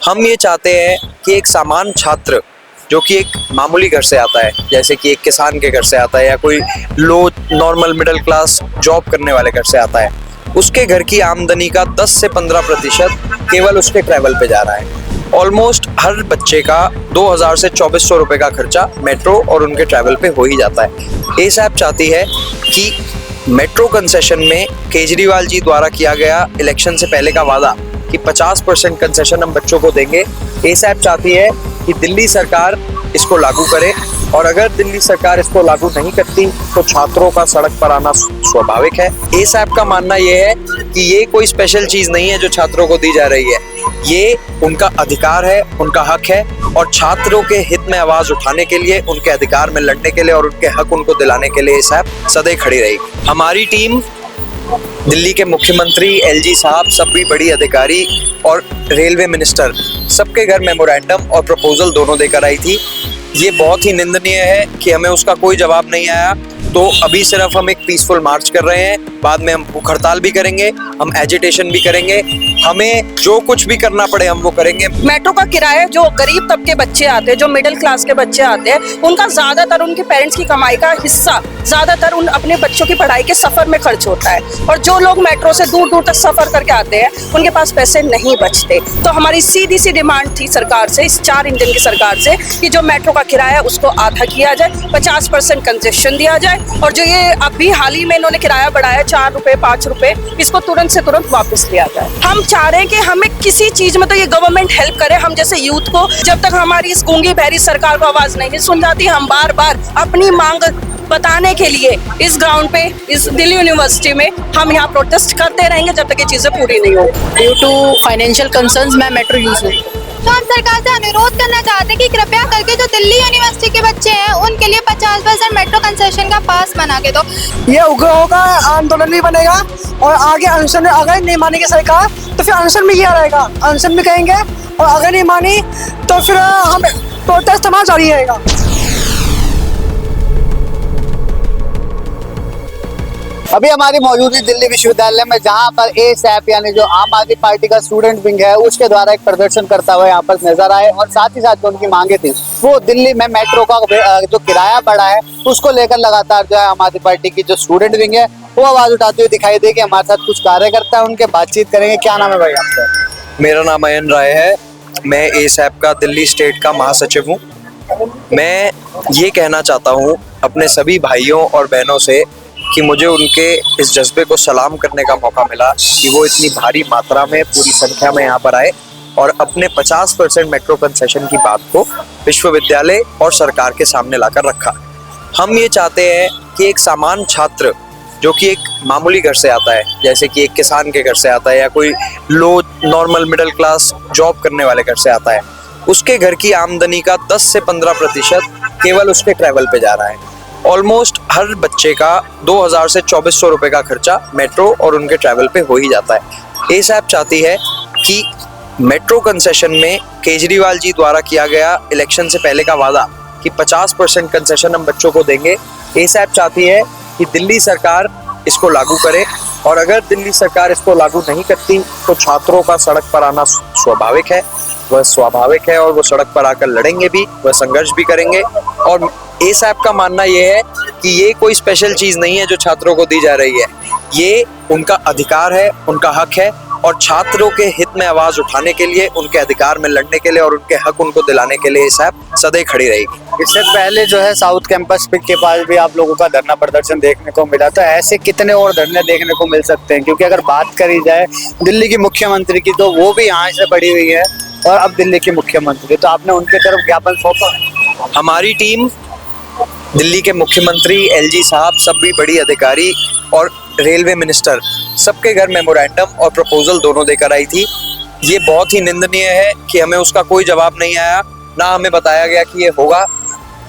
हम ये चाहते हैं कि एक सामान्य छात्र जो कि एक मामूली घर से आता है, जैसे कि एक किसान के घर से आता है या कोई लो नॉर्मल मिडिल क्लास जॉब करने वाले घर से आता है, उसके घर की आमदनी का 10 से 15% केवल उसके ट्रैवल पे जा रहा है। ऑलमोस्ट हर बच्चे का 2000 से 2400 रुपए का खर्चा मेट्रो और उनके ट्रैवल पे हो ही जाता है। एसैप चाहती है कि मेट्रो कंसेशन में केजरीवाल जी द्वारा किया गया इलेक्शन से पहले का वादा कि 50% कंसेशन हम बच्चों को देंगे, एसैप चाहती है कि दिल्ली सरकार इसको लागू करे, और अगर दिल्ली सरकार इसको लागू नहीं करती तो छात्रों का सड़क पर आना स्वाभाविक है। एसैप का मानना यह है कि ये कोई स्पेशल चीज नहीं है जो छात्रों को दी जा रही है, ये उनका अधिकार है, उनका हक है, और छात्रों के हित में आवाज उठाने के लिए, उनके अधिकार में लड़ने के लिए और उनके हक उनको दिलाने के लिए एसैप सदैव खड़ी रहेगी। हमारी टीम दिल्ली के मुख्यमंत्री, एलजी साहब, सभी बड़ी अधिकारी और रेलवे मिनिस्टर सबके घर मेमोरेंडम और प्रपोजल दोनों देकर आई थी। ये बहुत ही निंदनीय है कि हमें उसका कोई जवाब नहीं आया। तो अभी सिर्फ हम एक पीसफुल मार्च कर रहे हैं, बाद में हम भूख हड़ताल भी करेंगे, हम एजिटेशन भी करेंगे, हमें जो कुछ भी करना पड़े हम वो करेंगे। मेट्रो का किराया जो गरीब तबके बच्चे आते हैं, जो मिडिल क्लास के बच्चे आते हैं, उनका ज्यादातर उनके पेरेंट्स की कमाई का हिस्सा ज्यादातर उन अपने बच्चों की पढ़ाई के सफर में खर्च होता है, और जो लोग मेट्रो से दूर दूर तक सफर करके आते हैं उनके पास पैसे नहीं बचते। तो हमारी सीधी सी डिमांड थी सरकार से, इस 4 इंजन की सरकार से, कि जो मेट्रो का किराया उसको आधा किया जाए, 50% कंसेशन दिया जाए, और जो ये अभी हाल ही में इन्होंने किराया बढ़ाया 4 रुपए 5 रुपए, इसको तुरंत से तुरंत वापस लिया जाए। हम चाह रहे हैं कि हमें किसी चीज में तो ये गवर्नमेंट हेल्प करे, हम जैसे यूथ को। जब तक हमारी इस गूंगी बहरी सरकार को आवाज नहीं सुन जाती, हम बार बार अपनी मांग बताने के लिए इस ग्राउंड पे, इस दिल्ली यूनिवर्सिटी में हम यहाँ प्रोटेस्ट करते रहेंगे जब तक ये चीजें पूरी नहीं होगी। ड्यू टू फाइनेंशियल कंसर्न्स मैं मेट्रो यूज नहीं। तो हम सरकार से अनुरोध करना चाहते हैं कि कृपया करके जो दिल्ली यूनिवर्सिटी के बच्चे हैं उनके लिए 50% मेट्रो कंसेशन का पास बना के दो। ये उग्र होगा, आंदोलन भी बनेगा, और आगे अनशन में अगर नहीं मानेगी सरकार तो फिर अनशन में किया रहेगा, अनशन भी कहेंगे, और अगर नहीं मानी तो फिर हम प्रोटेस्ट हमारा जारी रहेगा। अभी हमारी मौजूदगी दिल्ली विश्वविद्यालय में, जहां पर एसैप यानी जो आम आदमी पार्टी का स्टूडेंट विंग है उसके द्वारा एक प्रदर्शन करता हुआ यहाँ पर नजर आए, और साथ ही साथ जो उनकी मांगे थी वो दिल्ली में मेट्रो का जो किराया बढ़ा है उसको लेकर लगातार जो है आम आदमी पार्टी की जो स्टूडेंट विंग है वो आवाज उठाते हुए दिखाई देगी। हमारे साथ कुछ कार्यकर्ता है, उनके बातचीत करेंगे। क्या नाम है भाई आपका? मेरा नाम अयन राय है, मैं एसैप का दिल्ली स्टेट का महासचिव हूँ। मैं ये कहना चाहता हूँ अपने सभी भाइयों और बहनों से कि मुझे उनके इस जज्बे को सलाम करने का मौका मिला कि वो इतनी भारी मात्रा में, पूरी संख्या में यहाँ पर आए और अपने 50% मेट्रो कंसेशन की बात को विश्वविद्यालय और सरकार के सामने लाकर रखा। हम ये चाहते हैं कि एक सामान्य छात्र जो कि एक मामूली घर से आता है, जैसे कि एक किसान के घर से आता है या कोई लो नॉर्मल मिडिल क्लास जॉब करने वाले घर से आता है, उसके घर की आमदनी का 10 से 15% केवल उसके ट्रैवल पे जा रहा है। ऑलमोस्ट हर बच्चे का 2000 से 2400 रुपए का खर्चा मेट्रो और उनके ट्रैवल पे हो ही जाता है। एसैप चाहती है कि मेट्रो कंसेशन में केजरीवाल जी द्वारा किया गया इलेक्शन से पहले का वादा कि 50% कंसेशन हम बच्चों को देंगे, एसैप चाहती है कि दिल्ली सरकार इसको लागू करे, और अगर दिल्ली सरकार इसको लागू नहीं करती तो छात्रों का सड़क पर आना स्वाभाविक है, वह स्वाभाविक है, और वो सड़क पर आकर लड़ेंगे भी, वह संघर्ष भी करेंगे। और एसैप का मानना यह है कि ये कोई स्पेशल चीज नहीं है जो छात्रों को दी जा रही है, ये उनका अधिकार है, उनका हक है, और छात्रों के हित में आवाज उठाने के लिए, उनके अधिकार में लड़ने के लिए और उनके हक उनको दिलाने के लिए एसैप सदैव खड़ी रहेगी। इससे पहले जो है साउथ कैंपस के पास भी आप लोगों का धरना प्रदर्शन देखने को मिला, तो ऐसे कितने और धरने देखने को मिल सकते हैं? क्योंकि अगर बात करी जाए दिल्ली की मुख्यमंत्री की तो वो भी यहाँ से बढ़ी हुई है, और अब दिल्ली की मुख्यमंत्री, तो आपने उनके तरफ ज्ञापन सौंपा? हमारी टीम दिल्ली के मुख्यमंत्री, एलजी साहब, सभी बड़ी अधिकारी और रेलवे मिनिस्टर सबके घर मेमोरेंडम और प्रपोजल दोनों देकर आई थी। ये बहुत ही निंदनीय है कि हमें उसका कोई जवाब नहीं आया, ना हमें बताया गया कि ये होगा।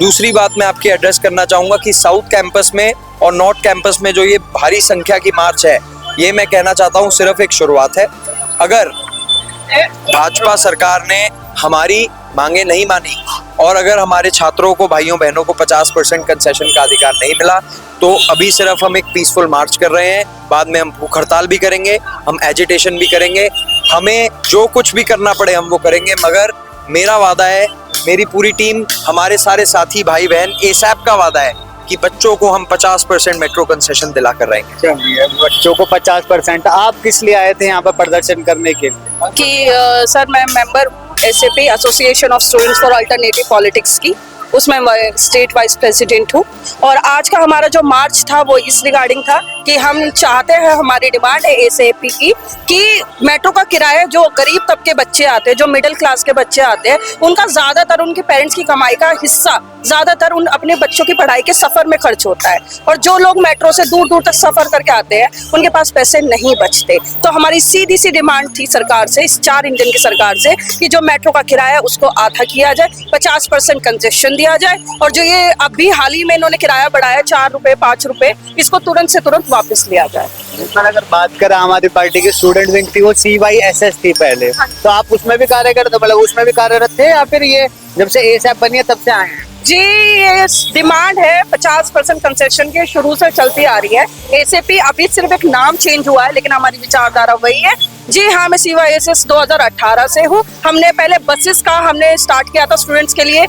दूसरी बात मैं आपकी एड्रेस करना चाहूँगा कि साउथ कैंपस में और नॉर्थ कैंपस में जो ये भारी संख्या की मार्च है, ये मैं कहना चाहता हूँ सिर्फ एक शुरुआत है। अगर भाजपा सरकार ने हमारी मांगे नहीं मानी और अगर हमारे छात्रों को, भाइयों बहनों को 50% कंसेशन का अधिकार नहीं मिला, तो अभी सिर्फ हम एक पीसफुल मार्च कर रहे हैं, बाद में हम भूख हड़ताल भी करेंगे, हम एजिटेशन भी करेंगे, हमें जो कुछ भी करना पड़े हम वो करेंगे, मगर मेरा वादा है, मेरी पूरी टीम, हमारे सारे साथी भाई बहन, एसएप का वादा है कि बच्चों को हम 50% मेट्रो कंसेशन दिला कर रहेंगे। चलिए, बच्चों को 50%। आप किस लिए आए थे यहाँ पर प्रदर्शन करने के लिए? कि सर मैं मेंबर हूँ SAP association of students for alternative politics की, उसमें मैं स्टेट वाइस प्रेसिडेंट हूँ। और आज का हमारा जो मार्च था वो इस रिगार्डिंग था कि हम चाहते हैं, हमारी डिमांड है एसएपी की कि मेट्रो का किराया जो गरीब तबके बच्चे आते हैं, जो मिडिल क्लास के बच्चे आते हैं, उनका ज़्यादातर उनके पेरेंट्स की कमाई का हिस्सा ज़्यादातर उन अपने बच्चों की पढ़ाई के सफ़र में खर्च होता है। और जो लोग मेट्रो से दूर दूर तक सफ़र करके आते हैं उनके पास पैसे नहीं बचते। तो हमारी सीधी सी डिमांड थी सरकार से, इस 4 इंजन की सरकार से, कि जो मेट्रो का किराया है उसको आधा किया जाए, 50% कंसेशन दिया जाए। और जो ये अभी हाल ही में इन्होंने किराया बढ़ाया 4 रुपए 5 रुपए, इसको तुरंत से तुरंत वापस लिया जाए। अगर बात करें आम आदमी पार्टी की स्टूडेंट विंग थी, वो CYSS थी पहले, तो आप उसमें भी कार्य करते, मतलब उसमें भी कार्यरत थे, या फिर ये जब से एसएप बनी है तब से आए हैं? जी, ये डिमांड है 50% कंसेशन के शुरू से चलती आ रही है। एसएपी अभी सिर्फ एक नाम चेंज हुआ है, लेकिन हमारी विचारधारा वही है। जी हाँ, मैं CYSS 2018 से हूँ। हमने पहले बसेस का हमने स्टार्ट किया था स्टूडेंट्स के लिए,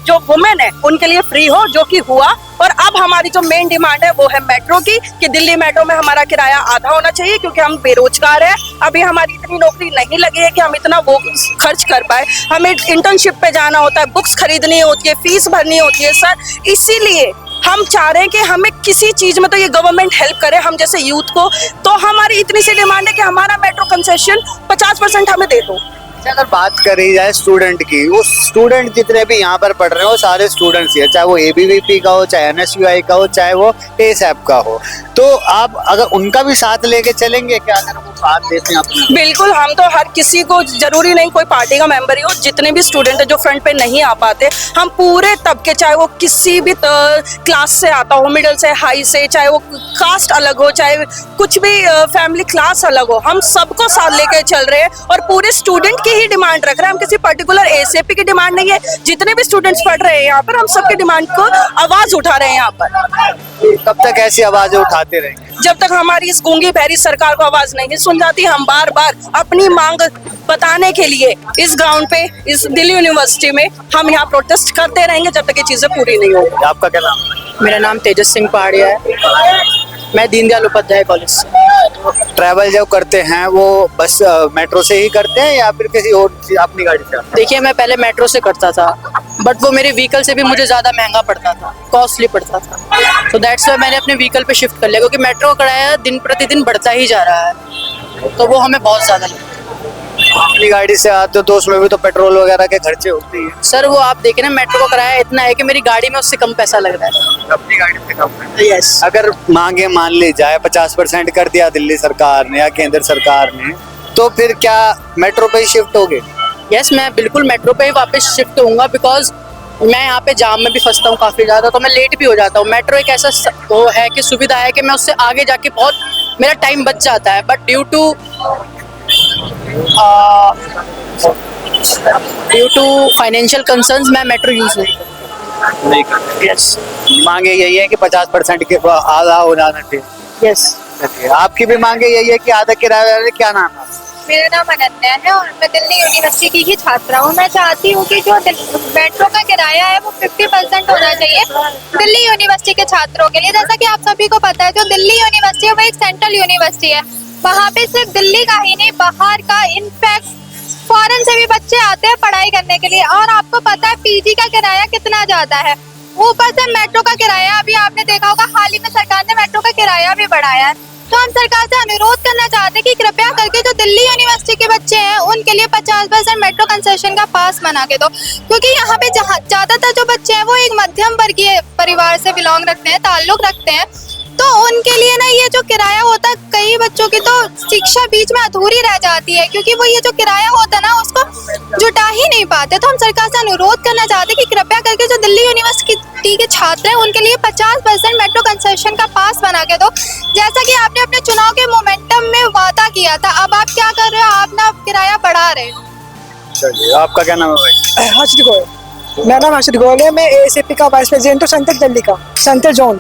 जो वुमेन है उनके लिए फ्री हो, जो कि हुआ। और अब हमारी जो मेन डिमांड है वो है मेट्रो की, कि दिल्ली मेट्रो में हमारा किराया आधा होना चाहिए, क्योंकि हम बेरोजगार हैं। अभी हमारी इतनी नौकरी नहीं लगी है कि हम इतना वो खर्च कर पाए। हमें इंटर्नशिप पे जाना होता है, बुक्स खरीदनी होती है, फीस भरनी होती है सर। इसीलिए हम चाह रहे हैं कि हमें किसी चीज में तो ये गवर्नमेंट हेल्प करे हम जैसे यूथ को। तो हमारी इतनी सी डिमांड है कि हमारा मेट्रो कंसेशन 50% हमें दे दो। अगर बात करी जाए स्टूडेंट की, वो स्टूडेंट जितने भी यहाँ पर पढ़ रहे हैं वो सारे स्टूडेंट्स ही है, चाहे वो ABVP का हो, चाहे NSUI का हो, चाहे वो एसएप का हो। तो आप अगर उनका भी साथ लेके चलेंगे क्या, अगर वो साथ देते हैं अपना? बिल्कुल, हम तो हर किसी को, जरूरी नहीं कोई पार्टी का मेंबर ही हो, जितने भी स्टूडेंट है जो फ्रंट पे नहीं आ पाते, हम पूरे तबके, चाहे वो किसी भी क्लास से आता हो, मिडिल से, हाई से, चाहे वो कास्ट अलग हो, चाहे कुछ भी फैमिली क्लास अलग हो, हम सबको साथ लेके चल रहे हैं और पूरे स्टूडेंट की ही डिमांड रख रहे हैं। हम किसी पर्टिकुलर एसएपी की डिमांड नहीं है। जितने भी स्टूडेंट्स पढ़ रहे हैं यहाँ पर, हम सबकी डिमांड को आवाज उठा रहे हैं यहाँ पर। कब तक ऐसी आवाजें उठाते रहेंगे? जब तक हमारी इस गूंगी बहरी सरकार को आवाज नहीं सुन जाती, हम बार बार अपनी मांग बताने के लिए इस ग्राउंड पे, इस दिल्ली यूनिवर्सिटी में हम यहाँ प्रोटेस्ट करते रहेंगे जब तक ये चीजें पूरी नहीं होगी। आपका क्या नाम है? मेरा नाम तेजस सिंह पहाड़िया है, मैं दीनदयाल उपाध्याय कॉलेज से। ट्रैवल जब करते हैं वो बस मेट्रो से ही करते हैं या फिर किसी और अपनी गाड़ी से? देखिए, मैं पहले मेट्रो से करता था, बट वो मेरे व्हीकल से भी मुझे ज़्यादा महंगा पड़ता था, कॉस्टली पड़ता था। तो दैट्स वाई मैंने अपने व्हीकल पे शिफ्ट कर लिया, क्योंकि मेट्रो का किराया दिन प्रतिदिन बढ़ता ही जा रहा है, तो वो हमें बहुत ज़्यादा लगता है। अपनी गाड़ी से आते हो तो उसमें भी तो पेट्रोल वगैरह के खर्चे होते हैं। सर, वो आप देखें ना, मेट्रो का किराया इतना है कि मेरी गाड़ी में उससे कम पैसा लग रहा है। अपनी गाड़ी से कम है। यस। अगर मांगे मान ली जाए 50% कर दिया दिल्ली सरकार ने या केंद्र सरकार ने, तो फिर क्या मेट्रो पे ही शिफ्ट होगे? यस, मैं बिल्कुल मेट्रो पे ही वापस शिफ्ट होऊंगा, बिकॉज मैं यहाँ पे जाम में भी फंसता हूँ काफ़ी ज़्यादा, तो मैं लेट भी हो जाता हूँ। मेट्रो एक ऐसा वो है कि सुविधा है कि मैं उससे आगे जाके बहुत मेरा टाइम बच जाता है, but due to financial concerns मैं मेट्रो यूज नहीं करता। यस। मांगे यही है कि 50% के आधा हो जाना चाहिए। यस। आपकी भी मांगे यही है कि आधा किराया? क्या नाम है? मेरा नाम अनन्या है और मैं दिल्ली यूनिवर्सिटी की ही छात्रा हूँ। मैं चाहती हूँ कि जो मेट्रो का किराया है वो 50% होना चाहिए दिल्ली यूनिवर्सिटी के छात्रों के लिए। जैसा कि आप सभी को पता है, जो दिल्ली यूनिवर्सिटी है वो एक सेंट्रल यूनिवर्सिटी है। वहाँ पे सिर्फ दिल्ली का ही नहीं, बाहर का, इनफैक्ट फॉरेन से भी बच्चे आते हैं पढ़ाई करने के लिए। और आपको पता है पीजी का किराया कितना ज्यादा है, ऊपर से मेट्रो का किराया, अभी आपने देखा होगा हाल ही में सरकार ने मेट्रो का किराया भी बढ़ाया है। तो हम सरकार से अनुरोध करना चाहते हैं कि कृपया करके जो दिल्ली यूनिवर्सिटी के बच्चे हैं उनके लिए 50% मेट्रो कंसेशन का पास बना के दो, क्योंकि यहाँ पे ज्यादातर जो बच्चे हैं वो एक मध्यम वर्गीय परिवार से बिलोंग रखते हैं, ताल्लुक रखते हैं। तो उनके लिए ना ये जो किराया होता है, कई बच्चों की तो शिक्षा बीच में अधूरी रह जाती है, क्योंकि वो ये जो किराया होता है ना उसको जुटा ही नहीं पाते। तो हम सरकार से अनुरोध करना चाहते हैं कि कृपया करके जो दिल्ली यूनिवर्सिटी के छात्र हैं उनके लिए 50% मेट्रो कंसेशन का पास बना के दो, जैसा कि आपने अपने चुनाव के मोमेंटम में वादा किया था। अब आप क्या कर रहे हो, आप ना किराया बढ़ा रहे हो। चलिए, आपका क्या नाम है भाई? हर्षित गोयल। मेरा नाम हर्षित गोयल है, मैं ASAP का वाइस प्रेसिडेंट हूँ सेंट्रल दिल्ली का, सेंट्रल जोन।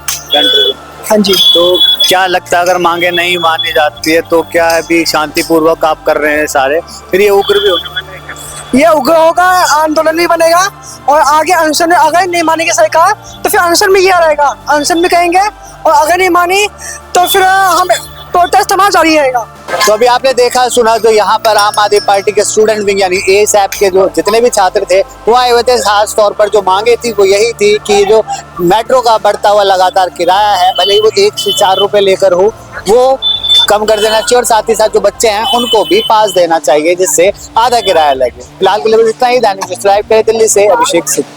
हाँ जी। तो क्या लगता है अगर मांगे नहीं मानी जाती है तो क्या अभी शांतिपूर्वक आप कर रहे हैं सारे, फिर ये उग्र भी होने वाले हैं क्या? ये उग्र होगा, आंदोलन भी बनेगा और आगे अनशन, अगर नहीं मानेगी सरकार तो फिर अनशन में ये रहेगा, अनशन भी कहेंगे और अगर नहीं मानी तो फिर हम प्रोटेस्ट हमारा जारी रहेगा। तो अभी आपने देखा सुना जो यहाँ पर आम आदमी पार्टी के स्टूडेंट विंग यानी एएसएफ के जो जितने भी छात्र थे वो आए हुए थे। खास तौर पर जो मांगे थी वो यही थी कि जो मेट्रो का बढ़ता हुआ लगातार किराया है, भले ही वो 1 से 4 रुपए लेकर हो, वो कम कर देना चाहिए और साथ ही साथ जो बच्चे हैं उनको भी पास देना चाहिए जिससे आधा किराया लगे। फिलहाल के लिए इतना ही। दैनिक सब्सक्राइब करें। दिल्ली से अभिषेक सिंह।